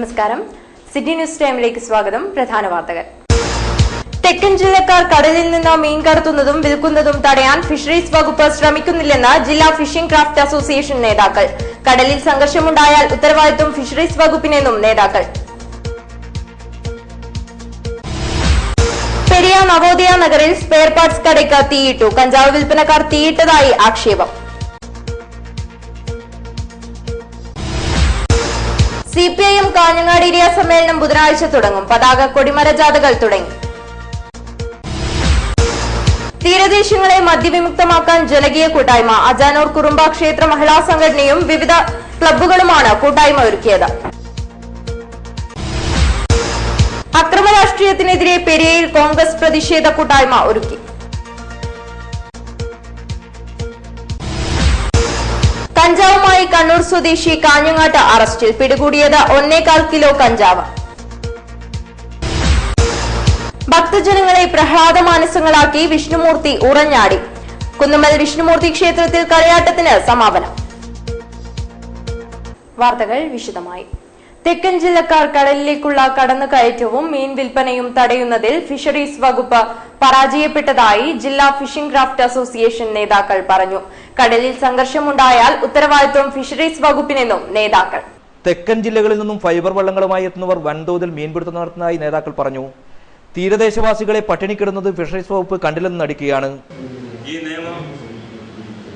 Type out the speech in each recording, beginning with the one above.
നമസ്കാരം. City news ടൈമിലേക്ക് സ്വാഗതം. പ്രധാന വാർത്തകൾ. തെക്കൻ ജില്ലക്കാർ കടലിൽ നിന്ന് മീൻ കടത്തുന്നതും വിൽക്കുന്നതും തടയാൻ ഫിഷറീസ് വകുപ്പ് ശ്രമിക്കുന്നില്ലെന്ന് ജില്ലാ ഫിഷിംഗ് ക്രാഫ്റ്റ് അസോസിയേഷൻ നേതാക്കൾ. കടലിൽ സംഘർഷമുണ്ടായാൽ ഉത്തരവാദിത്വം ഫിഷറീസ് വകുപ്പിനെന്നും നേതാക്കൾ. പെരിയ നവോദയ നഗറിൽ സ്പെയർ പാർട്സ് കടയ്ക്ക് തീയിട്ടു. കഞ്ചാവ് വിൽപ്പനക്കാർ തീയിട്ടതായി ആക്ഷേപം. സിപിഐഎം കാഞ്ഞങ്ങാട് ഏരിയ സമ്മേളനം ബുധനാഴ്ച തുടങ്ങും. പതാക കൊടിമര ജാഥകൾ തുടങ്ങി. തീരദേശങ്ങളെ മദ്യവിമുക്തമാക്കാൻ ജനകീയ കൂട്ടായ്മ. അജാനൂർ കുറുമ്പ ക്ഷേത്ര മഹിളാ സംഘടനയും വിവിധ ക്ലബ്ബുകളുമാണ് കൂട്ടായ്മ ഒരുക്കിയത്. അക്രമ രാഷ്ട്രീയത്തിനെതിരെ പെരിയയിൽ കോൺഗ്രസ് പ്രതിഷേധ കൂട്ടായ്മ ഒരുക്കി. കഞ്ചാവുമായി കണ്ണൂർ സ്വദേശി കാഞ്ഞങ്ങാട്ട് അറസ്റ്റിൽ. പിടികൂടിയത് 1.25 കിലോ കഞ്ചാവ്. ഭക്തജനങ്ങളെ പ്രഹ്ലാദ മാനസങ്ങളാക്കി വിഷ്ണുമൂർത്തി ഉറഞ്ഞാടി. കുന്നുമ്മൽ വിഷ്ണുമൂർത്തി ക്ഷേത്രത്തിൽ കളിയാട്ടത്തിന് സമാപനം. വാർത്തകൾ വിശദമായി. തെക്കൻ ജില്ലക്കാർ കടലിലേക്കുള്ള കടന്നുകയറ്റവും മീൻ വിൽപ്പനയും തടയുന്നതിൽ ഫിഷറീസ് വകുപ്പ് പരാജയപ്പെട്ടതായി ജില്ലാ ഫിഷിംഗ് ക്രാഫ്റ്റ് അസോസിയേഷൻ നേതാക്കൾ പറഞ്ഞു. കടലിൽ സംഘർഷമുണ്ടായാൽ ഉത്തരവാദിത്വം ഫിഷറീസ് വകുപ്പിനെന്നും നേതാക്കൾ. തെക്കൻ ജില്ലകളിൽ നിന്നും ഫൈബർ വള്ളങ്ങളുമായി എത്തുന്നവർ വൻതോതിൽ മീൻപിടുത്തം നടത്തുന്നതായി നേതാക്കൾ പറഞ്ഞു. തീരദേശവാസികളെ പട്ടിണിക്കിടുന്നത് ഫിഷറീസ് വകുപ്പ് കണ്ടില്ലെന്ന് നടിക്കുകയാണ്. ഈ നിയമം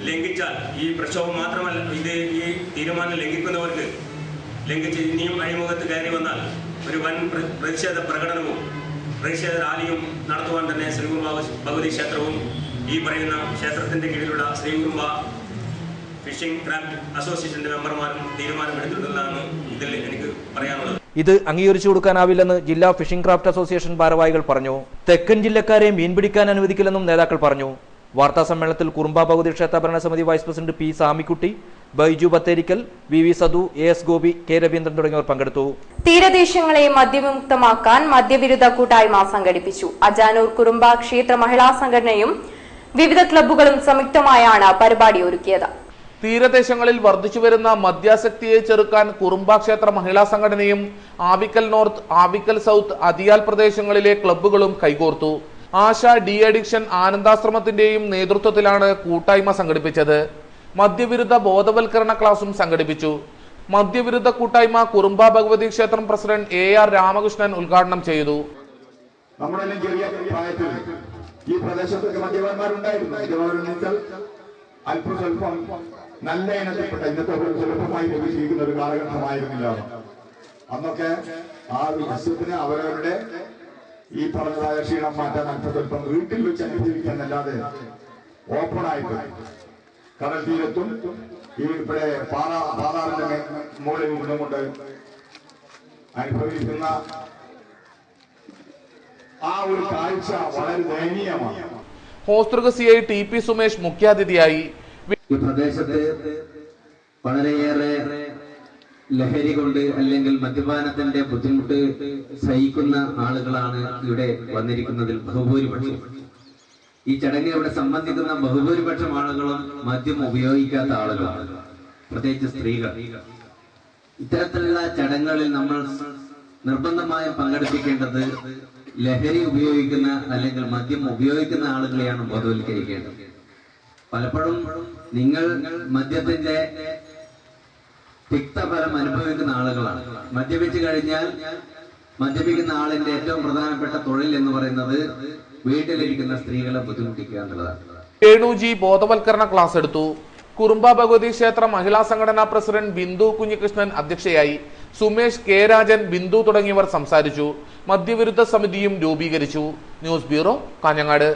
ലംഘിച്ചാൽ ഈ പ്രക്ഷോഭം മാത്രമല്ല, ഈ തീരുമാനം ലംഘിക്കുന്നവർക്ക് ലംഘിച്ച് ഇനിയും അഴിമുഖത്ത് കയറി വന്നാൽ ഒരു വൻ പ്രതിഷേധ പ്രകടനവും പ്രതിഷേധ റാലിയും നടത്തുവാൻ തന്നെ ശ്രീകുറുമ്പ ഭഗവതി ക്ഷേത്രവും ഈ പറയുന്ന ക്ഷേത്രത്തിന്റെ കീഴിലുള്ള ശ്രീകുറുമ്പ ഫിഷിംഗ് ക്രാഫ്റ്റ് അസോസിയേഷന്റെ മെമ്പർമാരും തീരുമാനമെടുത്തിട്ടുള്ളതാണ് ഇതിൽ എനിക്ക് പറയാനുള്ളത്. ഇത് അംഗീകരിച്ചു കൊടുക്കാനാവില്ലെന്ന് ജില്ലാ ഫിഷിംഗ് ക്രാഫ്റ്റ് അസോസിയേഷൻ ഭാരവാഹികൾ പറഞ്ഞു. തെക്കൻ ജില്ലക്കാരെ മീൻ പിടിക്കാൻ അനുവദിക്കില്ലെന്നും നേതാക്കൾ പറഞ്ഞു. വാർത്താ സമ്മേളനത്തിൽ കുറുമ്പ ഭഗവതി ക്ഷേത്ര ഭരണസമിതി vice president P Samikkutty, Baiju Batherikkal, V Sadu, S Gopi, K Raveendran തുടങ്ങിയവർ പങ്കെടുത്തു. തീരദേശങ്ങളെ മദ്യവിമുക്തമാക്കാൻ മദ്യവിരുദ്ധ കൂട്ടായ്മ സംഘടിപ്പിച്ചു. അജാനൂർ കുറുമ്പ ക്ഷേത്ര മഹിളാ സംഘടനയും വിവിധ ക്ലബ്ബുകളും സംയുക്തമായാണ് പരിപാടി ഒരുക്കിയത്. തീരദേശങ്ങളിൽ വർദ്ധിച്ചുവരുന്ന മദ്യാസക്തിയെ ചെറുക്കാൻ കുറുമ്പ ക്ഷേത്ര മഹിളാ സംഘടനയും ആവിക്കൽ നോർത്ത്, ആവിക്കൽ സൗത്ത്, അതിയാൽ പ്രദേശങ്ങളിലെ ക്ലബ്ബുകളും കൈകോർത്തു. ആശ ഡി അഡിക്ഷൻ ആനന്ദാശ്രമത്തിന്റെയും നേതൃത്വത്തിലാണ് കൂട്ടായ്മ സംഘടിപ്പിച്ചത്. മദ്യവിരുദ്ധ ബോധവൽക്കരണ ക്ലാസും സംഘടിപ്പിച്ചു. മദ്യവിരുദ്ധ കൂട്ടായ്മ കുറുമ്പ ഭഗവതി ക്ഷേത്രം പ്രസിഡന്റ് AR രാമകൃഷ്ണൻ ഉദ്ഘാടനം ചെയ്തു. നമ്മളെല്ലാം ചെറിയ പ്രായത്തിൽ ഈ പ്രദേശത്തൊക്കെ മദ്യപന്മാരുണ്ടായിരുന്നു. അല്പം സ്വല്പം നല്ല ഇനത്തിൽപ്പെട്ട ഇന്നത്തെ സുലഭമായി ലഭിച്ചിരിക്കുന്ന ഒരു കാലഘട്ടമായിരുന്നില്ല. അന്നൊക്കെ ആ വിശ്വത്തിന് അവരവരുടെ ഈ പറഞ്ഞതായ ക്ഷീണം മാറ്റാൻ അല്പം സ്വല്പം വീട്ടിൽ വെച്ച് അനുഭവിക്കാനല്ലാതെ ഓപ്പണായിട്ട് കടൽ തീരത്തും ഈ ഇവിടെ പാതാറിന്റെ മുകളിൽ നിന്നുകൊണ്ട് അനുഭവിക്കുന്ന ആ ഒരു കാഴ്ച വളരെ ദയനീയമാണ്. ഹോസ്തൃക CI TP സുമേഷ് മുഖ്യാതിഥിയായി. ഈ പ്രദേശത്ത് വളരെയേറെ ലഹരി കൊണ്ട് അല്ലെങ്കിൽ മദ്യപാനത്തിന്റെ ബുദ്ധിമുട്ട് സഹിക്കുന്ന ആളുകളാണ് ഇവിടെ വന്നിരിക്കുന്നതിൽ ബഹുഭൂരിപക്ഷം. ഈ ചടങ്ങിൽ ഇവിടെ സംബന്ധിക്കുന്ന ബഹുഭൂരിപക്ഷം ആളുകളും മദ്യം ഉപയോഗിക്കാത്ത ആളുകളാണ്, പ്രത്യേകിച്ച് സ്ത്രീകൾ. ഇത്തരത്തിലുള്ള ചടങ്ങുകളിൽ നമ്മൾ നിർബന്ധമായും പങ്കെടുപ്പിക്കേണ്ടത് ലഹരി ഉപയോഗിക്കുന്ന അല്ലെങ്കിൽ മദ്യം ഉപയോഗിക്കുന്ന ആളുകളെയാണ് ബോധവൽക്കരിക്കേണ്ടത്. പലപ്പോഴും നിങ്ങൾ മദ്യത്തിന്റെ തിക്തഫലം അനുഭവിക്കുന്ന ആളുകളാണ്. മദ്യപിച്ചു കഴിഞ്ഞാൽ മദ്യപിക്കുന്ന ആളിന്റെ ഏറ്റവും പ്രധാനപ്പെട്ട തൊഴിൽ എന്ന് പറയുന്നത് വീട്ടിലിരിക്കുന്ന സ്ത്രീകളെ ബുദ്ധിമുട്ടിക്കുക എന്നുള്ളതാണ്. KNUG ബോധവൽക്കരണ ക്ലാസ് എടുത്തു. കുറുമ്പ ഭഗവതി ക്ഷേത്ര മഹിളാ സംഘടനാ പ്രസിഡന്റ് ബിന്ദു കുഞ്ഞികൃഷ്ണൻ അധ്യക്ഷയായി. സുമേഷ്, K രാജൻ, ബിന്ദു തുടങ്ങിയവർ സംസാരിച്ചു. മദ്യവിരുദ്ധ സമിതിയും രൂപീകരിച്ചു. News bureau, Kanhangad.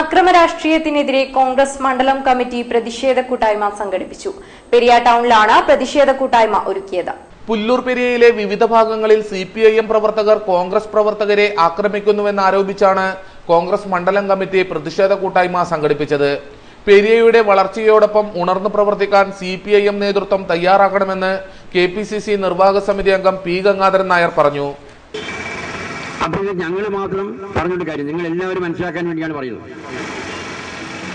അക്രമ രാഷ്ട്രീയത്തിനെതിരെ കോൺഗ്രസ് മണ്ഡലം കമ്മിറ്റി പ്രതിഷേധ കൂട്ടായ്മ സംഘടിപ്പിച്ചു. പെരിയ ടൗണിലാണ് പ്രതിഷേധ കൂട്ടായ്മ ഒരുക്കിയത്. പുല്ലൂർ പെരിയയിലെ വിവിധ ഭാഗങ്ങളിൽ CPIM പ്രവർത്തകർ കോൺഗ്രസ് പ്രവർത്തകരെ ആക്രമിക്കുന്നുവെന്നാരോപിച്ചാണ് കോൺഗ്രസ് മണ്ഡലം കമ്മിറ്റി പ്രതിഷേധ കൂട്ടായ്മ സംഘടിപ്പിച്ചത്. പെരിയയുടെ വളർച്ചയോടൊപ്പം ഉണർന്നു പ്രവർത്തിക്കാൻ CPIM നേതൃത്വം തയ്യാറാക്കണമെന്ന് KPCC നിർവാഹക സമിതി അംഗം P ഗംഗാധരൻ നായർ പറഞ്ഞു. അപ്പോൾ ഞങ്ങൾ മാത്രം പറഞ്ഞിട്ട് കാര്യം, നിങ്ങൾ എല്ലാവരും മനസ്സിലാക്കാൻ വേണ്ടിയാണ് പറയുന്നത്.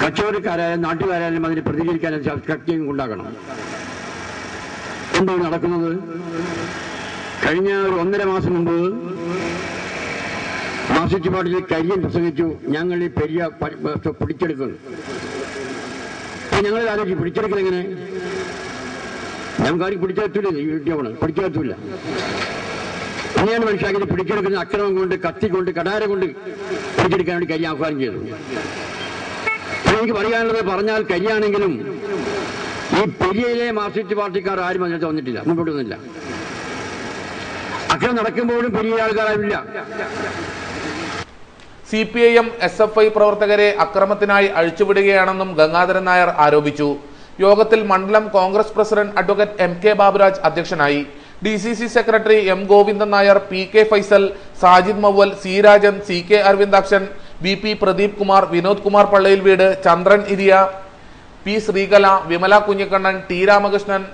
കച്ചവടക്കാരായാലും നാട്ടുകാരായാലും അതിന് പ്രതികരിക്കാൻ ശക്തിയും ഉണ്ടാകണം. എന്താണ് നടക്കുന്നത്? കഴിഞ്ഞ ഒരു 1.5 മാസം മുമ്പ് മാർക്സിസ്റ്റ് പാർട്ടിയിൽ കരിയൻ പ്രസംഗിച്ചു, ഞങ്ങൾ ഈ പെരിയ പിടിച്ചെടുക്കുന്നു. ഞങ്ങൾ ആലോചിച്ചു, പിടിച്ചെടുക്കൽ എങ്ങനെ? ഞങ്ങൾക്ക് പിടിച്ചെടുത്തില്ല, പിടിച്ചെടുത്തില്ല. അങ്ങനെയാണ് മനസ്സിലാക്കിയത്. പിടിച്ചെടുക്കുന്ന അക്രമം കൊണ്ട്, കത്തി കൊണ്ട്, കടാര കൊണ്ട് പിടിച്ചെടുക്കാൻ വേണ്ടി കരി ആഹ്വാനം ചെയ്തു. എനിക്ക് പറയാനുള്ളത്, പറഞ്ഞാൽ കരിയാണെങ്കിലും ഈ പെരിയയിലെ മാർക്സിസ്റ്റ് പാർട്ടിക്കാർ ആരും അതിനകത്ത് വന്നിട്ടില്ല, മുമ്പോട്ട് വന്നില്ല. അക്രമം നടക്കുമ്പോഴും പെരിയ ആൾക്കാരാവില്ല. CPIM SFI പ്രവർത്തകരെ അക്രമത്തിനായി അഴിച്ചുവിടുകയാണെന്നും ഗംഗാധരൻ നായർ ആരോപിച്ചു. യോഗത്തിൽ മണ്ഡലം Congress president advocate MK Baburaj അധ്യക്ഷനായി. DCC secretary M Govindan Nair, PK Faisal, Sajid Mavval, C Rajan, CK Aravindakshan, BP Pradeep Kumar, Vinod Kumar പള്ളയിൽ വീട്, Chandran Iriya, P Sreekala, Vimala Kunhikannan, T Ramakrishnan,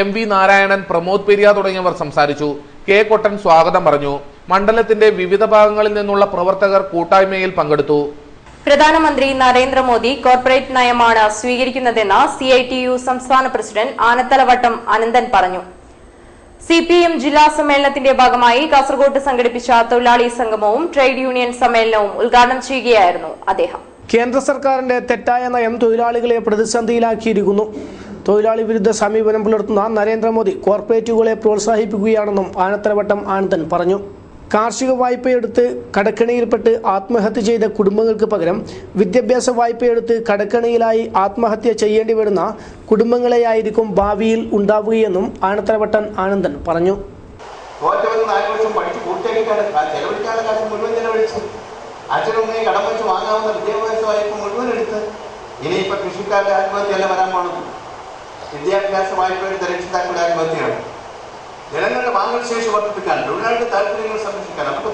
MV Narayanan, Pramod Periya തുടങ്ങിയവർ സംസാരിച്ചു. K കൊട്ടൻ സ്വാഗതം പറഞ്ഞു. മണ്ഡലത്തിന്റെ വിവിധ ഭാഗങ്ങളിൽ നിന്നുള്ള പ്രവർത്തകർ കൂട്ടായ്മയിൽ പങ്കെടുത്തു. പ്രധാനമന്ത്രി നരേന്ദ്രമോദി കോർപ്പറേറ്റ് നയമാണ് സ്വീകരിക്കുന്നതെന്ന് CITU സംസ്ഥാന പ്രസിഡന്റ് ആനത്തലവട്ടം അനന്തൻ പറഞ്ഞു. CPM ജില്ലാ സമ്മേളനത്തിന്റെ ഭാഗമായി കാസർഗോഡ് സംഘടിപ്പിച്ച തൊഴിലാളി സംഗമവും ട്രേഡ് യൂണിയൻ സമ്മേളനവും ഉദ്ഘാടനം ചെയ്യുകയായിരുന്നു അദ്ദേഹം. കേന്ദ്ര സർക്കാരിന്റെ തെറ്റായ നയം തൊഴിലാളികളെ പ്രതിസന്ധിയിലാക്കിയിരിക്കുന്നു. തൊഴിലാളി വിരുദ്ധ സമീപനം പുലർത്തുന്ന നരേന്ദ്രമോദി കോർപ്പറേറ്റുകളെ പ്രോത്സാഹിപ്പിക്കുകയാണെന്നും ആനത്തലവട്ടം ആനന്ദൻ പറഞ്ഞു. കാർഷിക വായ്പയെടുത്ത് കടക്കെണിയിൽപ്പെട്ട് ആത്മഹത്യ ചെയ്ത കുടുംബങ്ങൾക്ക് പകരം വിദ്യാഭ്യാസ വായ്പയെടുത്ത് കടക്കെണിയിലായി ആത്മഹത്യ ചെയ്യേണ്ടി വരുന്ന കുടുംബങ്ങളെയായിരിക്കും ഭാവിയിൽ ഉണ്ടാവുകയെന്നും ആനത്തലവട്ടൻ ആനന്ദൻ പറഞ്ഞു. അച്ഛനമ്മയെ കടം വെച്ച് വാങ്ങാവുന്ന വിദ്യാഭ്യാസ വായ്പ മുഴുവൻ എടുത്ത് ഇനിയിപ്പോൾ കൃഷിക്കാരുടെ ആത്മഹത്യയല്ല വരാൻ പോണത്, വിദ്യാഭ്യാസ വായ്പ എടുത്ത രക്ഷിതാക്കളുടെ ആത്മഹത്യയാണ്. ജനങ്ങളുടെ വാങ്ങൽ ശേഷി വർദ്ധിപ്പിക്കാൻ, തൊഴിലാളികളുടെ താല്പര്യങ്ങൾ സംരക്ഷിക്കാൻ, നമുക്ക്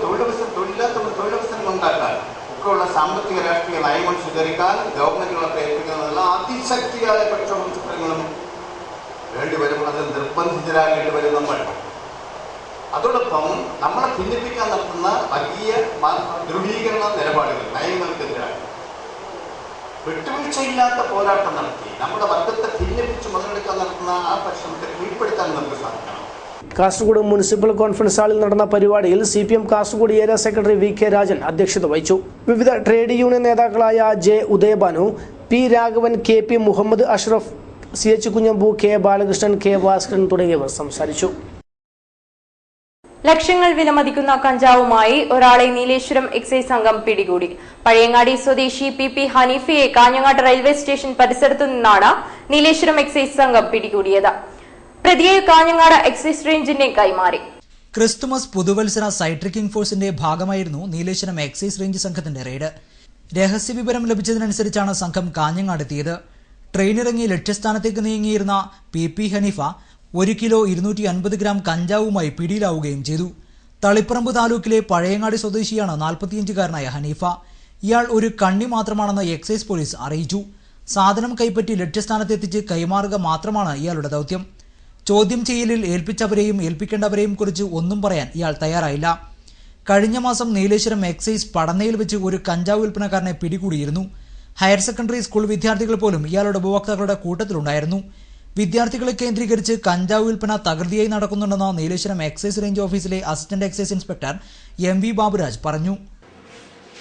തൊഴിലില്ലാത്തവർ തൊഴിലവസരങ്ങൾ ഉണ്ടാക്കാൻ ഒക്കെയുള്ള സാമ്പത്തിക രാഷ്ട്രീയ നയങ്ങൾ സ്വീകരിക്കാൻ ഗവൺമെന്റുകളെ പ്രയത്നിക്കുന്നതിനുള്ള അതിശക്തിയായ പ്രക്ഷോഭ ചിത്രങ്ങളും വേണ്ടിവരും. അത് നിർബന്ധിതരാകേണ്ടി വരും നമ്മൾ. അതോടൊപ്പം നമ്മളെ ഭിന്നിപ്പിക്കാൻ നടത്തുന്ന വർഗീയ ധ്രുവീകരണ നിലപാടുകൾ, നയങ്ങൾക്കെതിരായി വിട്ടുവീഴ്ചയില്ലാത്ത പോരാട്ടം നടത്തി നമ്മുടെ വർഗത്തെ ഭിന്നിപ്പിച്ച് മുതലെടുക്കാൻ നടത്തുന്ന ആ പരിശ്രമത്തെ കീഴ്പ്പെടുത്താൻ നമുക്ക് സാധിക്കണം. കാസർഗോഡ് മുനിസിപ്പൽ കോൺഫറൻസ് ഹാളിൽ നടന്ന പരിപാടിയിൽ CPM Kasaragod area secretary VK Rajan അധ്യക്ഷത വഹിച്ചു. വിവിധ ട്രേഡ് യൂണിയൻ നേതാക്കളായ J Udayabhanu, P Raghavan, KP Muhammad Ashraf, CH Kunhambu, K Balakrishnan, K Bhaskaran തുടങ്ങിയവർ സംസാരിച്ചു. ലക്ഷങ്ങൾ വിലമതിക്കുന്ന കഞ്ചാവുമായി ഒരാളെ നീലേശ്വരം എക്സൈസ് സംഘം പിടികൂടി. പഴയങ്ങാടി സ്വദേശി PP ഹനീഫയെ കാഞ്ഞങ്ങാട് റെയിൽവേ സ്റ്റേഷൻ പരിസരത്തു നിന്നാണ് നീലേശ്വരം എക്സൈസ് സംഘം പിടികൂടിയത്. പ്രതിയെ കാഞ്ഞങ്ങാട് എക്സൈസ് റേഞ്ചിന്റെ കൈമാറി. ക്രിസ്തുമസ് പുതുവത്സര സൈറ്റ് ട്രക്കിംഗ് ഫോഴ്സിന്റെ ഭാഗമായിരുന്നു നീലേശ്വരം എക്സൈസ് റേഞ്ച് സംഘത്തിന്റെ റെയ്ഡ്. രഹസ്യവിവരം ലഭിച്ചതിനനുസരിച്ചാണ് സംഘം കാഞ്ഞങ്ങാട് എത്തിയത്. ട്രെയിനിറങ്ങി ലക്ഷ്യസ്ഥാനത്തേക്ക് നീങ്ങിയിരുന്ന PP ഹനീഫ 1 കിലോ 250 ഗ്രാം കഞ്ചാവുമായി പിടിയിലാവുകയും ചെയ്തു. തളിപ്പറമ്പ് താലൂക്കിലെ പഴയങ്ങാടി സ്വദേശിയാണ് 45-കാരനായ ഹനീഫ. ഇയാൾ ഒരു കണ്ണി മാത്രമാണെന്ന് എക്സൈസ് പോലീസ് അറിയിച്ചു. സാധനം കൈപ്പറ്റി ലക്ഷ്യസ്ഥാനത്തെത്തിച്ച് കൈമാറുക മാത്രമാണ് ഇയാളുടെ ദൌത്യം. ചോദ്യം ചെയ്യലിൽ ഏൽപ്പിച്ചവരെയും ഏൽപ്പിക്കേണ്ടവരെയും കുറിച്ച് ഒന്നും പറയാൻ ഇയാൾ തയ്യാറായില്ല. കഴിഞ്ഞ മാസം നീലേശ്വരം എക്സൈസ് പടന്നയിൽ വെച്ച് ഒരു കഞ്ചാവ് വിൽപ്പനക്കാരനെ പിടികൂടിയിരുന്നു. ഹയർ സെക്കൻഡറി സ്കൂൾ വിദ്യാർത്ഥികൾ പോലും ഇയാളുടെ ഉപഭോക്താക്കളുടെ കൂട്ടത്തിലുണ്ടായിരുന്നു. വിദ്യാർത്ഥികളെ കേന്ദ്രീകരിച്ച് കഞ്ചാവ് വിൽപ്പന തകൃതിയായി നടക്കുന്നുണ്ടെന്ന് നീലേശ്വരം എക്സൈസ് റേഞ്ച് ഓഫീസിലെ assistant excise inspector MV Baburaj പറഞ്ഞു.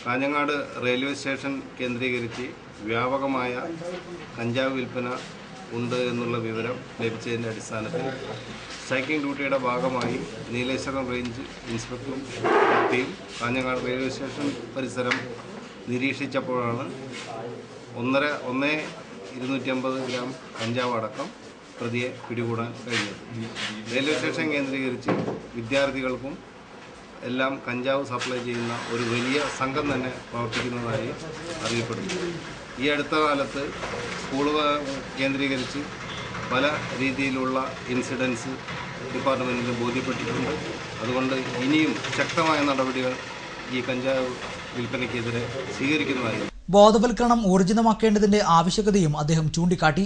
കാഞ്ഞങ്ങാട് റെയിൽവേ സ്റ്റേഷൻ കേന്ദ്രീകരിച്ച് വ്യാപകമായ കഞ്ചാവ് വിൽപ്പന ഉണ്ട് എന്നുള്ള വിവരം ലഭിച്ചതിൻ്റെ അടിസ്ഥാനത്തിൽ സ്ട്രൈക്കിംഗ് ഡ്യൂട്ടിയുടെ ഭാഗമായി നീലേശ്വരം റേഞ്ച് ഇൻസ്പെക്ടറും എത്തിയും കാഞ്ഞങ്ങാട് റെയിൽവേ സ്റ്റേഷൻ പരിസരം നിരീക്ഷിച്ചപ്പോഴാണ് 250 ഗ്രാം കഞ്ചാവ് അടക്കം പ്രതിയെ പിടികൂടാൻ കഴിഞ്ഞത്. റെയിൽവേ സ്റ്റേഷൻ കേന്ദ്രീകരിച്ച് വിദ്യാർത്ഥികൾക്കും എല്ലാം കഞ്ചാവ് സപ്ലൈ ചെയ്യുന്ന ഒരു വലിയ സംഘം തന്നെ പ്രവർത്തിക്കുന്നതായി അറിയപ്പെടുന്നു. ഈ അടുത്ത കാലത്ത് സ്കൂളുകൾ കേന്ദ്രീകരിച്ച് പല രീതിയിലുള്ള ഇൻസിഡൻസ് ഡിപ്പാർട്ട്മെൻറ്റിന് ബോധ്യപ്പെട്ടിട്ടുണ്ട്. അതുകൊണ്ട് ഇനിയും ശക്തമായ നടപടികൾ ഈ കഞ്ചാവ് വിൽപ്പനയ്ക്കെതിരെ സ്വീകരിക്കുന്നതായി. ബോധവൽക്കരണം ഊർജിതമാക്കേണ്ടതിന്റെ ആവശ്യകതയും അദ്ദേഹം ചൂണ്ടിക്കാട്ടി.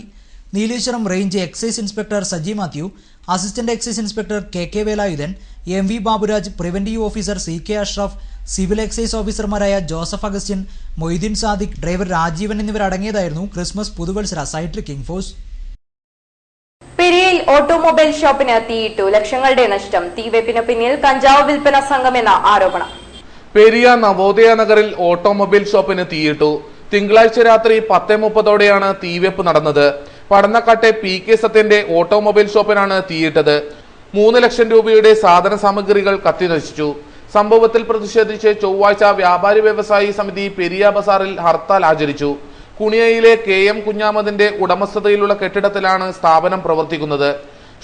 Nileshwaram range excise inspector Saji Mathew, assistant excise inspector KK Velayudhan, MV Baburaj, preventive officer CK Ashraf, civil excise ഓഫീസർമാരായ ജോസഫ് അഗസ്റ്റിൻ, മൊയ്തീൻ സാദിഖ്, ഡ്രൈവർ രാജീവൻ എന്നിവരടങ്ങിയതായിരുന്നു ക്രിസ്മസ് പുതുവത്സര സൈറ്റ് ട്രക്കിംഗ് ഫോഴ്സ്. പെരിയയിൽ ഓട്ടോമൊബൈൽ ഷോപ്പിന് തീയിട്ടു. ലക്ഷങ്ങളുടെ നഷ്ടം. തീവെപ്പിന് പിന്നിൽ കഞ്ചാവ് വിൽപ്പന സംഘമെന്ന ആരോപണം. പെരിയ നവോദയ നഗറിൽ ഓട്ടോമൊബൈൽ ഷോപ്പിന് തീയിട്ടു. തിങ്കളാഴ്ച രാത്രി 10:30 തീവെപ്പ് നടന്നത്. പടന്നക്കാട്ടെ PK സത്യന്റെ ഓട്ടോമൊബൈൽ ഷോപ്പിനാണ് തീയിട്ടത്. 3 ലക്ഷം രൂപയുടെ സാധന സാമഗ്രികൾ കത്തിനശിച്ചു. സംഭവത്തിൽ പ്രതിഷേധിച്ച് ചൊവ്വാഴ്ച വ്യാപാരി വ്യവസായി സമിതി പെരിയ ബസാറിൽ ഹർത്താൽ ആചരിച്ചു. കുണിയയിലെ KM കുഞ്ഞാമതിന്റെ ഉടമസ്ഥതയിലുള്ള കെട്ടിടത്തിലാണ് സ്ഥാപനം പ്രവർത്തിക്കുന്നത്.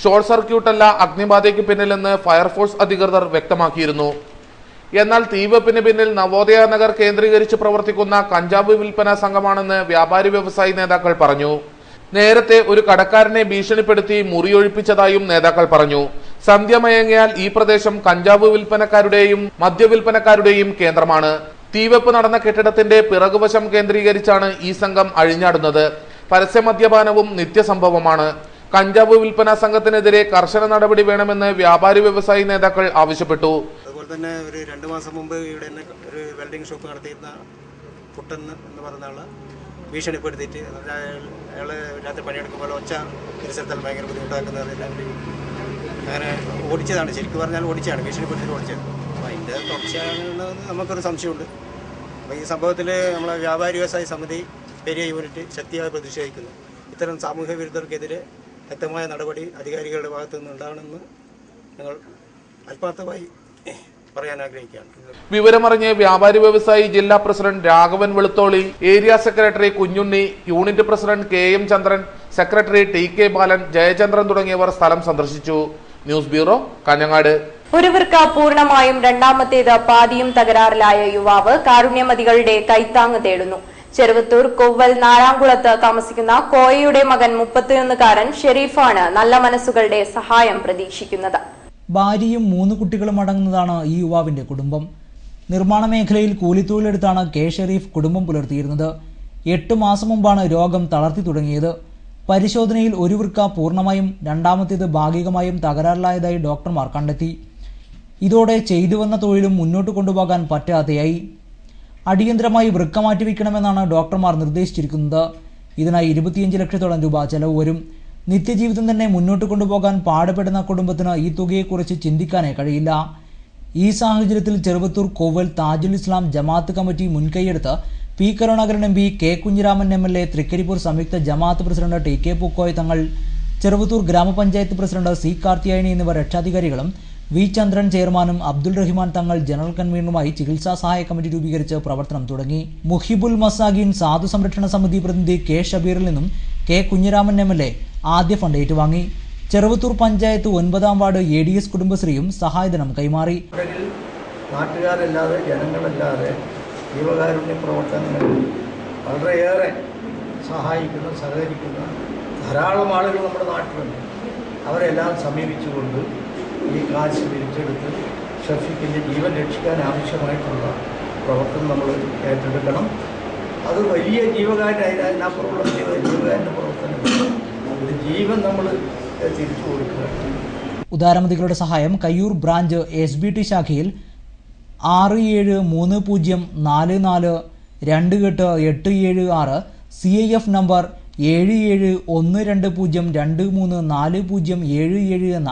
ഷോർട്ട് സർക്യൂട്ടല്ല അഗ്നിബാധയ്ക്ക് പിന്നിലെന്ന് ഫയർഫോഴ്സ് അധികൃതർ വ്യക്തമാക്കിയിരുന്നു. എന്നാൽ തീവെപ്പിന് പിന്നിൽ നവോദയ നഗർ കേന്ദ്രീകരിച്ച് പ്രവർത്തിക്കുന്ന കഞ്ചാവ് വിൽപ്പന സംഘമാണെന്ന് വ്യാപാരി വ്യവസായി നേതാക്കൾ പറഞ്ഞു. നേരത്തെ ഒരു കടക്കാരനെ ഭീഷണിപ്പെടുത്തി മുറിയൊഴിപ്പിച്ചതായും നേതാക്കൾ പറഞ്ഞു. സന്ധ്യ മയങ്ങിയാൽ ഈ പ്രദേശം കഞ്ചാവ് വിൽപ്പനക്കാരുടെയും മദ്യവിൽപ്പനക്കാരുടെയും കേന്ദ്രമാണ്. തീവെപ്പ് നടന്ന കെട്ടിടത്തിന്റെ പിറകുവശം കേന്ദ്രീകരിച്ചാണ് ഈ സംഘം അഴിഞ്ഞാടുന്നത്. പരസ്യ മദ്യപാനവും നിത്യസംഭവമാണ്. കഞ്ചാവ് വിൽപ്പന സംഘത്തിനെതിരെ കർശന നടപടി വേണമെന്ന് വ്യാപാരി വ്യവസായി നേതാക്കൾ ആവശ്യപ്പെട്ടു. അതുപോലെ തന്നെ ഒരു 2 മാസം മുമ്പ് ഇവിടെ ഒരു വെൽഡിംഗ് ഷോപ്പ് നടത്തിയിരുന്ന പുട്ടൻ എന്ന് പറയുന്ന ആള് ഭീഷണിപ്പെടുത്തിയിട്ട് അയാള് രാത്രി പണിയെടുക്കുമ്പോൾ ഒച്ച പരിസരത്തെല്ലാം ഭയങ്കര ബുദ്ധിമുട്ടാക്കുന്നതിന് വേണ്ടി അങ്ങനെ ഓടിച്ചതാണ്. ശരിക്കും പറഞ്ഞാൽ ഓടിച്ചാണ്, ഭീഷണിപ്പെടുത്തിയിട്ട് ഓടിച്ചത്. അപ്പോൾ അതിൻ്റെ തുടർച്ചയാണെന്ന് നമുക്കൊരു സംശയമുണ്ട്. അപ്പോൾ ഈ സംഭവത്തിൽ നമ്മളെ വ്യാപാരി വ്യവസായ സമിതി പെരിയ യൂണിറ്റ് ശക്തിയായി പ്രതിഷേധിക്കുന്നു. ഇത്തരം സാമൂഹ്യ വിരുദ്ധർക്കെതിരെ ശക്തമായ നടപടി അധികാരികളുടെ ഭാഗത്തു നിന്ന് ഉണ്ടാകണമെന്ന് ഞങ്ങൾ ആത്മാർത്ഥമായി പറയാൻ ആഗ്രഹിക്കുകയാണ്. വിവരമറിഞ്ഞ് വ്യാപാരി വ്യവസായി ജില്ലാ president Raghavan Velutholi, area secretary Kunjunni, unit president KM ചന്ദ്രൻ, സെക്രട്ടറി TK ബാലൻ, ജയചന്ദ്രൻ തുടങ്ങിയവർ സ്ഥലം സന്ദർശിച്ചു. News bureau, Kanhangad. ഒരു വൃക്ക പൂർണ്ണമായും രണ്ടാമത്തേത് പാതിയും തകരാറിലായ യുവാവ് കാരുണ്യമതികളുടെ കൈത്താങ് തേടുന്നു. ചെറുവത്തൂർ കൊവ്വൽ നാരാംകുളത്ത് താമസിക്കുന്ന കോയയുടെ മകൻ 31കാരൻ ഷെരീഫാണ് നല്ല മനസ്സുകളുടെ സഹായം പ്രതീക്ഷിക്കുന്നത്. ഭാര്യയും 3 കുട്ടികളും അടങ്ങുന്നതാണ് ഈ യുവാവിന്റെ കുടുംബം. നിർമ്മാണ മേഖലയിൽ കൂലിത്തൊഴിലെടുത്താണ് K ഷെരീഫ് കുടുംബം പുലർത്തിയിരുന്നത്. 8 മാസം മുമ്പാണ് രോഗം തളർത്തി തുടങ്ങിയത്. പരിശോധനയിൽ ഒരു വൃക്ക പൂർണ്ണമായും രണ്ടാമത്തേത് ഭാഗികമായും തകരാറിലായതായി ഡോക്ടർമാർ കണ്ടെത്തി. ഇതോടെ ചെയ്തു വന്ന തൊഴിലും മുന്നോട്ട് കൊണ്ടുപോകാൻ പറ്റാതെയായി. അടിയന്തരമായി വൃക്ക മാറ്റിവെക്കണമെന്നാണ് ഡോക്ടർമാർ നിർദ്ദേശിച്ചിരിക്കുന്നത്. ഇതിനായി 25 ലക്ഷത്തോളം രൂപ ചെലവ് വരും. നിത്യജീവിതം തന്നെ മുന്നോട്ട് കൊണ്ടുപോകാൻ പാടുപെടുന്ന കുടുംബത്തിന് ഈ തുകയെക്കുറിച്ച് ചിന്തിക്കാനേ കഴിയില്ല. ഈ സാഹചര്യത്തിൽ ചെറുവത്തൂർ കോവൽ താജുൽ ഇസ്ലാം ജമാഅത്ത് കമ്മിറ്റി മുൻകൈയെടുത്ത് P Karunakaran MP, K Kunhiraman MLA, Thrikaripur സംയുക്ത ജമാഅത്ത് പ്രസിഡന്റ് TK പൂക്കോയ തങ്ങൾ, ചെറുവത്തൂർ ഗ്രാമപഞ്ചായത്ത് പ്രസിഡന്റ് C കാർത്തിയായനി എന്നിവർ രക്ഷാധികാരികളും V ചന്ദ്രൻ ചെയർമാനും അബ്ദുൾ റഹ്മാൻ തങ്ങൾ ജനറൽ കൺവീനറുമായി ചികിത്സാ സഹായ കമ്മിറ്റി രൂപീകരിച്ച് പ്രവർത്തനം തുടങ്ങി. മുഹിബുൽ മസാഗീൻ സാധു സംരക്ഷണ സമിതി പ്രതിനിധി K ഷബീറിൽ നിന്നും K കുഞ്ഞിരാമൻ MLA ആദ്യ ഫണ്ട് ഏറ്റുവാങ്ങി. ചെറുവത്തൂർ പഞ്ചായത്ത് 9ാം വാർഡ് ADS കുടുംബശ്രീയും സഹായധനം കൈമാറി. നാട്ടുകാരല്ലാതെ ജനങ്ങളല്ലാതെ ജീവകാരുണ്യ പ്രവർത്തനങ്ങൾ വളരെയേറെ സഹായിക്കുന്ന സഹകരിക്കുന്ന ധാരാളം ആളുകൾ നമ്മുടെ നാട്ടിലുണ്ട്. അവരെല്ലാം സമീപിച്ചുകൊണ്ട് ഈ കാശ് പിരിച്ചെടുത്ത് ഷഫീഖിൻ്റെ ജീവൻ രക്ഷിക്കാൻ ആവശ്യമായിട്ടുള്ള പ്രവർത്തനം നമ്മൾ ഏറ്റെടുക്കണം. അത് വലിയ ജീവകാരനായി അതിനപ്പുറമുള്ള ജീവകാരൻ്റെ പ്രവർത്തനങ്ങൾ ഒരു ജീവൻ നമ്മൾ തിരിച്ചു കൊടുക്കുക. ഉദാരമതികളുടെ സഹായം കയ്യൂർ ബ്രാഞ്ച് SBT ശാഖയിൽ 6730442876 CIF നമ്പർ 7712023407 എന്ന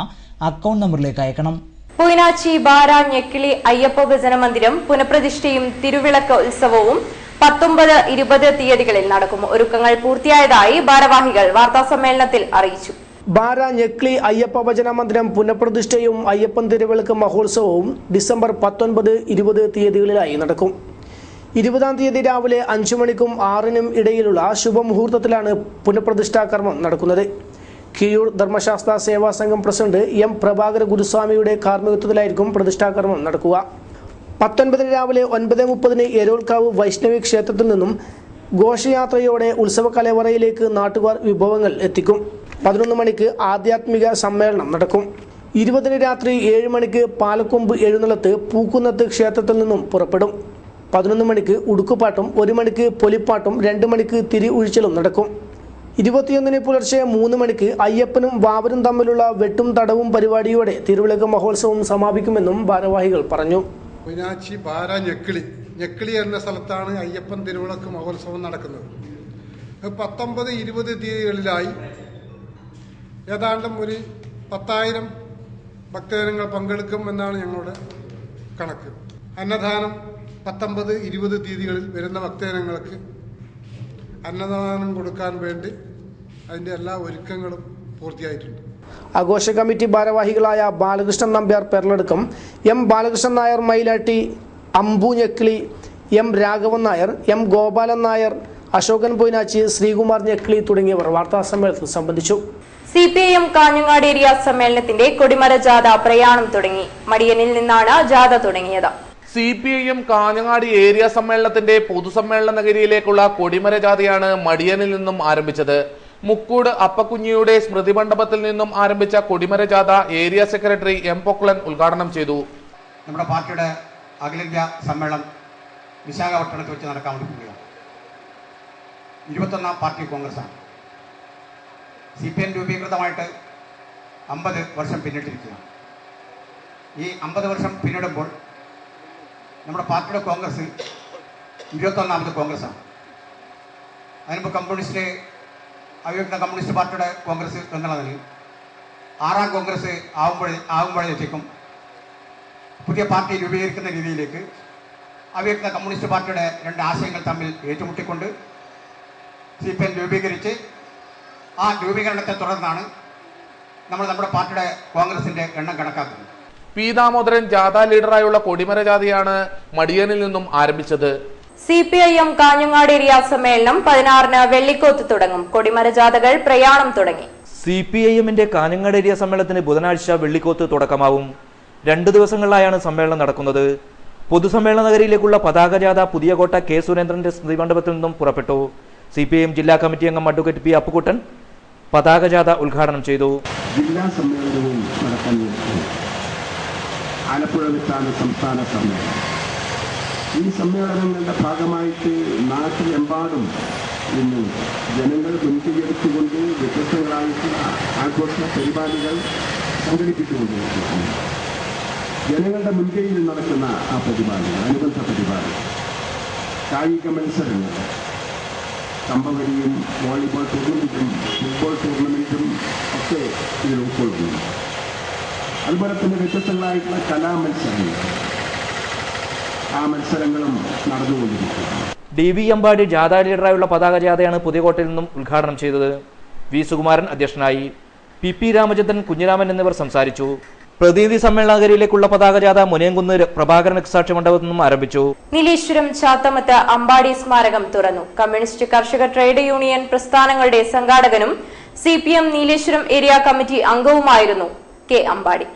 അക്കൗണ്ട് നമ്പറിലേക്ക് അയക്കണം. പൂനാച്ചി ബാര ഞെക്കിളി അയ്യപ്പ ഭജന മന്ദിരം പുനഃപ്രതിഷ്ഠയും തിരുവിളക്ക് ഉത്സവവും 19, 20 തീയതികളിൽ നടക്കും. ഒരുക്കങ്ങൾ പൂർത്തിയായതായി ഭാരവാഹികൾ വാർത്താസമ്മേളനത്തിൽ അറിയിച്ചു. ബാര ഞെക്ലി അയ്യപ്പ ഭജന മന്ദിരം പുനഃപ്രതിഷ്ഠയും അയ്യപ്പൻ തിരുവിളക്ക് മഹോത്സവവും ഡിസംബർ 19, 20 തീയതികളിലായി നടക്കും. 20-ാം തീയതി രാവിലെ 5 മണിക്കും 6-നും ഇടയിലുള്ള ശുഭമുഹൂർത്തത്തിലാണ് പുനഃപ്രതിഷ്ഠാ കർമ്മം നടക്കുന്നത്. കിഴൂർ ധർമ്മശാസ്ത്ര സേവാ സംഘം പ്രസിഡന്റ് M പ്രഭാകര ഗുരുസ്വാമിയുടെ കാർമ്മികത്വത്തിലായിരിക്കും പ്രതിഷ്ഠാകർമ്മം നടക്കുക. 19 രാവിലെ 9:30 എരോൾക്കാവ് വൈഷ്ണവി ക്ഷേത്രത്തിൽ നിന്നും ഘോഷയാത്രയോടെ ഉത്സവ കലവറയിലേക്ക് നാട്ടുകാർ വിഭവങ്ങൾ എത്തിക്കും. 11 മണിക്ക് ആധ്യാത്മിക സമ്മേളനം നടക്കും. 20 രാത്രി 7 മണിക്ക് പാലക്കൊമ്പ് എഴുന്നള്ളത്ത് പൂക്കുന്നത്ത് ക്ഷേത്രത്തിൽ നിന്നും പുറപ്പെടും. 11 മണിക്ക് ഉടുക്കുപാട്ടും 1 മണിക്ക് പൊലിപ്പാട്ടും 2 മണിക്ക് തിരി ഒഴിച്ചലും നടക്കും. 21 പുലർച്ചെ 3 മണിക്ക് അയ്യപ്പനും വാവരും തമ്മിലുള്ള വെട്ടും തടവും പരിപാടിയോടെ തിരുവിളക്ക് മഹോത്സവം സമാപിക്കുമെന്നും ഭാരവാഹികൾ പറഞ്ഞു. പൂനാച്ചി ബാര ഞെക്കിളി എന്ന സ്ഥലത്താണ് അയ്യപ്പൻ തിരുവിളക്ക് മഹോത്സവം നടക്കുന്നത്. 19, 20 തീയതികളിലായി ഏതാണ്ടും ഒരു 10,000 ഭക്തജനങ്ങൾ പങ്കെടുക്കും എന്നാണ് ഞങ്ങളുടെ കണക്ക്. അന്നദാനം 19, 20 തീയതികളിൽ വരുന്ന ഭക്തജനങ്ങൾക്ക് അന്നദാനം കൊടുക്കാൻ വേണ്ടി അതിൻ്റെ എല്ലാ ഒരുക്കങ്ങളും പൂർത്തിയായിട്ടുണ്ട്. ആഘോഷ കമ്മിറ്റി ഭാരവാഹികളായ ബാലകൃഷ്ണൻ നമ്പ്യാർ പെർലടുക്കം, എം ബാലകൃഷ്ണൻ നായർ മൈലാട്ടി, അമ്പു ഞെക്കിളി, എം രാഘവൻ നായർ, എം ഗോപാലൻ നായർ, അശോകൻ പൊയ്നാച്ചി, ശ്രീകുമാർ ഞെക്കിളി തുടങ്ങിയവർ വാർത്താസമ്മേളനത്തിൽ സംബന്ധിച്ചു. CPIM കാഞ്ഞങ്ങാട് ഏരിയ സമ്മേളനത്തിന്റെ കൊടിമര ജാഥ പ്രയാണം തുടങ്ങി. മടിയനിൽ നിന്നാണ് ജാഥ തുടങ്ങിയത്. CPIM കാഞ്ഞങ്ങാട് ഏരിയ സമ്മേളനത്തിന്റെ പൊതുസമ്മേളന നഗരിയിലേക്കുള്ള കൊടിമര ജാഥയാണ് മടിയനിൽ നിന്നും ആരംഭിച്ചത്. മുക്കൂട് അപ്പക്കുഞ്ഞിയുടെ സ്മൃതി മണ്ഡപത്തിൽ നിന്നും ആരംഭിച്ച കൊടിമര ജാഥ ഏരിയ സെക്രട്ടറി എം പൊക്കുളൻ ഉദ്ഘാടനം ചെയ്തു. നമ്മുടെ പാർട്ടിയുടെ അഖിലേന്ത്യാ സമ്മേളനം വിശാഖപട്ടണത്ത് വെച്ച് നടക്കാൻ വേണ്ടിയിരിക്കുകയാണ്. 21ാം പാർട്ടി കോൺഗ്രസ്സാണ്. CPIM രൂപീകൃതമായിട്ട് 50 വർഷം പിന്നിട്ടിരിക്കുകയാണ്. ഈ 50 വർഷം പിന്നിടുമ്പോൾ നമ്മുടെ പാർട്ടിയുടെ കോൺഗ്രസ് 21ാമത് കോൺഗ്രസ്സാണ്. അതിനുമ്പോൾ കമ്മ്യൂണിസ്റ്റ് അവിയുക്ത കമ്മ്യൂണിസ്റ്റ് പാർട്ടിയുടെ കോൺഗ്രസ് എന്നുള്ളതിൽ 6ാം കോൺഗ്രസ് ആകുമ്പോഴേക്കും പുതിയ പാർട്ടി രൂപീകരിക്കുന്ന രീതിയിലേക്ക് അവിയുക്ത കമ്മ്യൂണിസ്റ്റ് പാർട്ടിയുടെ 2 ആശയങ്ങൾ തമ്മിൽ ഏറ്റുമുട്ടിക്കൊണ്ട് CPIM രൂപീകരിച്ച് ആ രൂപീകരണത്തെ തുടർന്നാണ് നമ്മുടെ പാർട്ടിയുടെ കോൺഗ്രസിന്റെ എണ്ണം കണക്കാക്കുന്നത്. പി ദാമോദരൻ ജാഥ ലീഡറായുള്ള കൊടിമര ജാഥയാണ് മടിയനിൽ നിന്നും ആരംഭിച്ചത്. CPIM കാഞ്ഞങ്ങാട് ഏരിയ സമ്മേളനം 16-ന് വെള്ളിക്കോത്ത് തുടങ്ങും. കൊടിമര ജാഥകൾ പ്രയാണം തുടങ്ങി. CPIMന്റെ കാഞ്ഞങ്ങാട് ഏരിയ സമ്മേളനത്തിന് ബുധനാഴ്ച വെള്ളിക്കോത്ത് തുടക്കമാവും. 2 ദിവസങ്ങളിലായാണ് സമ്മേളനം നടക്കുന്നത്. പൊതുസമ്മേളന നഗരിയിലേക്കുള്ള പതാക ജാഥ പുതിയകോട്ട കെ സുരേന്ദ്രന്റെ സ്മൃതി മണ്ഡപത്തിൽ നിന്നും പുറപ്പെട്ടു. CPIM ജില്ലാ കമ്മിറ്റി അംഗം അഡ്വക്കേറ്റ് പി അപ്പുക്കുട്ടൻ പതാക ജാഥ ഉദ്ഘാടനം ചെയ്തു. ജില്ലാ സമ്മേളനവും നടക്കാൻ ആലപ്പുഴ വെച്ചാണ് സംസ്ഥാന സമ്മേളനം. ഈ സമ്മേളനങ്ങളുടെ ഭാഗമായിട്ട് നാട്ടിലെമ്പാടും ഇന്ന് ജനങ്ങൾ മുൻകൈയെടുത്തുകൊണ്ട് വ്യത്യസ്തങ്ങളായിട്ടുള്ള ആഘോഷ പരിപാടികൾ സംഘടിപ്പിച്ചുകൊണ്ടിരിക്കുകയാണ്. ജനങ്ങളുടെ മുൻകൈയിൽ നടക്കുന്ന ആ പരിപാടികൾ, അനുബന്ധ പരിപാടികൾ, കായിക മത്സരങ്ങൾ, കമ്പവലിയും വോളിബോൾ ടൂർണമെന്റും ഫുട്ബോൾ ടൂർണമെന്റും ഒക്കെ ഇതിൽ ഉൾക്കൊള്ളുന്നു. അതുപോലെ തന്നെ വ്യത്യസ്തങ്ങളായിട്ടുള്ള കലാമത്സരങ്ങൾ, ആ മത്സരങ്ങളും നടന്നുകൊണ്ടിരിക്കുന്നു. DV അമ്പാടി ജാഥ ലീഡറായുള്ള പതാക ജാഥയാണ് പുതിയകോട്ടയിൽ നിന്നും ഉദ്ഘാടനം ചെയ്തത്. വി സുകുമാരൻ അധ്യക്ഷനായി. PP രാമചന്ദ്രൻ, കുഞ്ഞിരാമൻ എന്നിവർ സംസാരിച്ചു. പ്രതിനിധി സമ്മേളന നഗരിയിലേക്കുള്ള പതാക ജാഥ മുനയംകുന്ന് പ്രഭാകരൻ സാക്ഷി മണ്ഡപത്തിൽ നിന്നും ആരംഭിച്ചു. നീലേശ്വരം ചാത്തമത്ത് അമ്പാടി സ്മാരകം തുറന്നു. കമ്മ്യൂണിസ്റ്റ് കർഷക ട്രേഡ് യൂണിയൻ പ്രസ്ഥാനങ്ങളുടെ സംഘാടകനും CPIM നീലേശ്വരം ഏരിയ കമ്മിറ്റി അംഗവുമായിരുന്നു കെ അമ്പാടി.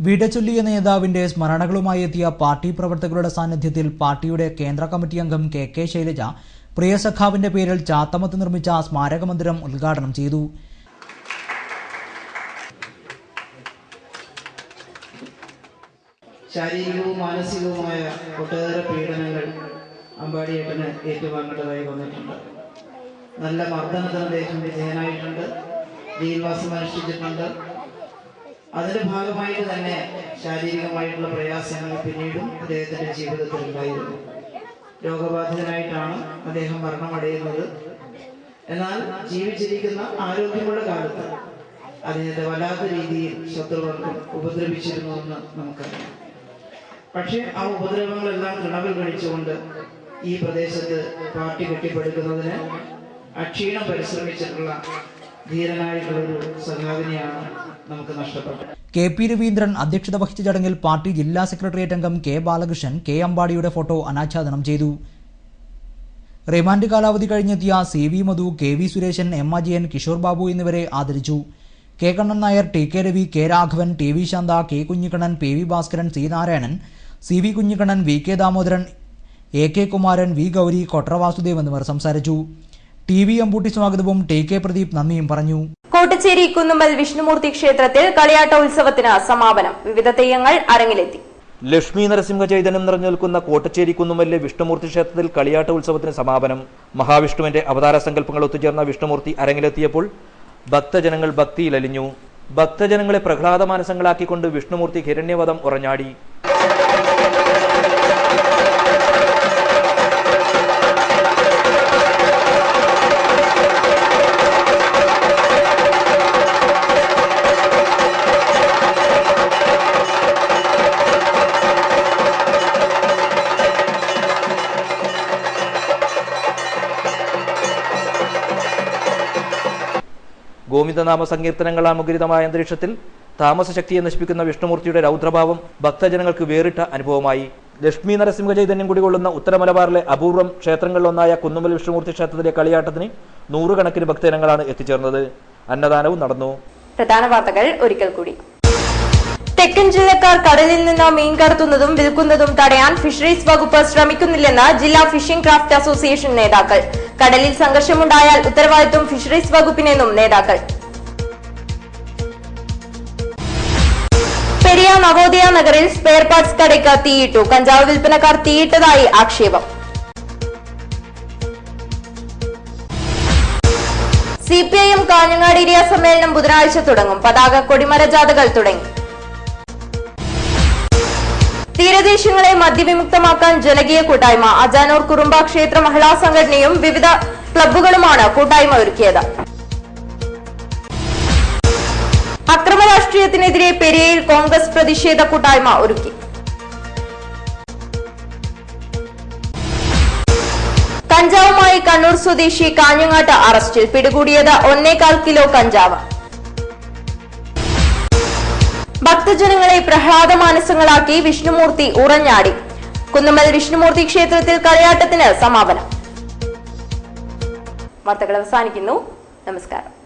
വിടചൊല്ലിയ നേതാവിന്റെ സ്മരണകളുമായി എത്തിയ പാർട്ടി പ്രവർത്തകരുടെ സാന്നിധ്യത്തിൽ പാർട്ടിയുടെ കേന്ദ്ര കമ്മിറ്റി അംഗം KK ശൈലജ പ്രിയ സഖാവിന്റെ പേരിൽ ചാത്തമത്ത് നിർമ്മിച്ച സ്മാരക മന്ദിരം ഉദ്ഘാടനം ചെയ്തു. ശാരീരികവും മാനസികവുമായ ഒട്ടേറെ പീഡനങ്ങൾ അമ്പാടിയേട്ടന് ഏറ്റുവാങ്ങേണ്ടതായി വന്നിട്ടുണ്ട്. നല്ല മർദ്ദനത്തിന് അദ്ദേഹം വിധേയനായിട്ടുണ്ട്, ജയിൽവാസം അനുഷ്ഠിച്ചിട്ടുണ്ട്. അതിന്റെ ഭാഗമായിട്ട് തന്നെ ശാരീരികമായിട്ടുള്ള പ്രയാസങ്ങൾ പിന്നീടും അദ്ദേഹത്തിന്റെ ജീവിതത്തിൽ ഉണ്ടായിരുന്നു. രോഗബാധിതനായിട്ടാണ് അദ്ദേഹം മരണമടയുന്നത്. എന്നാൽ ജീവിച്ചിരിക്കുന്ന ആരോഗ്യമുള്ള കാലത്ത് അദ്ദേഹത്തെ വല്ലാത്ത രീതിയിൽ ശത്രുവർഗം ഉപദ്രവിച്ചിരുന്നുവെന്ന് നമുക്കറിയാം. പക്ഷേ ആ ഉപദ്രവങ്ങളെല്ലാം തൃണവിൽ ഗണിച്ചുകൊണ്ട് ഈ പ്രദേശത്ത് പാർട്ടി കെട്ടിപ്പടുക്കുന്നതിന് അക്ഷീണം പരിശ്രമിച്ചിട്ടുള്ള ധീരനായിട്ടുള്ളൊരു സഖാവിനെയാണ് നമുക്ക് നഷ്ടപ്പെട്ടത്. KP രവീന്ദ്രൻ അധ്യക്ഷത വഹിച്ച ചടങ്ങിൽ പാർട്ടി ജില്ലാ സെക്രട്ടേറിയറ്റ് അംഗം K ബാലകൃഷ്ണൻ K അമ്പാടിയുടെ ഫോട്ടോ അനാച്ഛാദനം ചെയ്തു. റിമാൻഡ് കാലാവധി കഴിഞ്ഞെത്തിയ CV മധു, KV സുരേശൻ, M അജയൻ, കിഷോർ ബാബു എന്നിവരെ ആദരിച്ചു. K Kannan Nair, TK Ravi, K Raghavan, TV Shantha, K Kunhikannan, PV Bhaskaran, C Narayanan, CV Kunhikannan, VK Damodaran, AK Kumaran, V Gauri, Kotra Vasudev എന്നിവർ സംസാരിച്ചു. TV അമ്പൂട്ടി സ്വാഗതവും TK പ്രദീപ് നന്ദിയും പറഞ്ഞു. കോട്ടച്ചേരി കുന്നുമ്മൽ വിഷ്ണുമൂർത്തി ക്ഷേത്രത്തിൽ കളിയാട്ടോത്സവത്തിന് സമാപനം. വിവിധ തെയ്യങ്ങൾ അരങ്ങിലെത്തി. ലക്ഷ്മി നരസിംഹ ചൈതന്യം നിറഞ്ഞു നിൽക്കുന്ന കോട്ടച്ചേരി കുന്നുമ്മലിലെ വിഷ്ണുമൂർത്തി ക്ഷേത്രത്തിൽ കളിയാട്ട ഉത്സവത്തിന് സമാപനം. മഹാവിഷ്ണുവിന്റെ അവതാര സങ്കല്പങ്ങൾ ഒത്തുചേർന്ന വിഷ്ണുമൂർത്തി അരങ്ങിലെത്തിയപ്പോൾ ഭക്തജനങ്ങൾ ഭക്തിയിലലിഞ്ഞു. ഭക്തജനങ്ങളെ പ്രഹ്ലാദ മാനസങ്ങളാക്കിക്കൊണ്ട് വിഷ്ണുമൂർത്തി ഹിരണ്യവധം ഉറഞ്ഞാടി. ഗോവിന്ദനാമ സങ്കീർത്തനങ്ങളാൽ മുഖരിതമായ അന്തരീക്ഷത്തിൽ താമസശക്തിയെ നശിപ്പിക്കുന്ന വിഷ്ണുമൂർത്തിയുടെ രൗദ്രഭാവം ഭക്തജനങ്ങൾക്ക് വേറിട്ട അനുഭവമായി. ലക്ഷ്മി നരസിംഹ ചൈതന്യം കുടികൊള്ളുന്ന ഉത്തര മലബാറിലെ അപൂർവം ക്ഷേത്രങ്ങളിലൊന്നായ കുന്നുമ്മൽ വിഷ്ണുമൂർത്തി ക്ഷേത്രത്തിലെ കളിയാട്ടത്തിന് നൂറുകണക്കിന് ഭക്തജനങ്ങളാണ് എത്തിച്ചേർന്നത്. അന്നദാനവും നടന്നു. പ്രധാന വാർത്തകൾ ഒരിക്കൽ കൂടി. തെക്കൻ ജില്ലക്കാർ കടലിൽ നിന്ന് മീൻ കടത്തുന്നതും വിൽക്കുന്നതും തടയാൻ ഫിഷറീസ് വകുപ്പ് ശ്രമിക്കുന്നില്ലെന്ന് ജില്ലാ ഫിഷിംഗ് ക്രാഫ്റ്റ് അസോസിയേഷൻ നേതാക്കൾ. കടലിൽ സംഘർഷമുണ്ടായാൽ ഉത്തരവാദിത്വം ഫിഷറീസ് വകുപ്പിനെന്നും നേതാക്കൾ. പെരിയ നവോദയ നഗറിൽ സ്പെയർ പാർട്സ് കടയ്ക്ക് തീയിട്ടു. കഞ്ചാവ് വിൽപ്പനക്കാർ തീയിട്ടതായി ആക്ഷേപം. CPIM കാഞ്ഞങ്ങാട് ഏരിയ സമ്മേളനം ബുധനാഴ്ച തുടങ്ങും. പതാക കൊടിമര ജാഥകൾ തുടങ്ങി. തീരദേശങ്ങളെ മദ്യവിമുക്തമാക്കാൻ ജനകീയ കൂട്ടായ്മ. അജാനൂർ കുറുമ്പ ക്ഷേത്ര മഹിളാ സംഘടനയും വിവിധ ക്ലബ്ബുകളുമാണ് കൂട്ടായ്മ ഒരുക്കിയത്. അക്രമ രാഷ്ട്രീയത്തിനെതിരെ പെരിയയിൽ കോൺഗ്രസ് പ്രതിഷേധ കൂട്ടായ്മ ഒരുക്കി. കഞ്ചാവുമായി കണ്ണൂർ സ്വദേശി കാഞ്ഞങ്ങാട്ട് അറസ്റ്റിൽ. പിടികൂടിയത് 1.25 കിലോ കഞ്ചാവ്. ഭക്തജനങ്ങളെ പ്രഹ്ലാദ മാനസങ്ങളാക്കി വിഷ്ണുമൂർത്തി ഉറഞ്ഞാടി. കുന്നുമ്മൽ വിഷ്ണുമൂർത്തി ക്ഷേത്രത്തിൽ കളിയാട്ടത്തിന് സമാപനം. വാർത്തകൾ അവസാനിക്കുന്നു. നമസ്കാരം.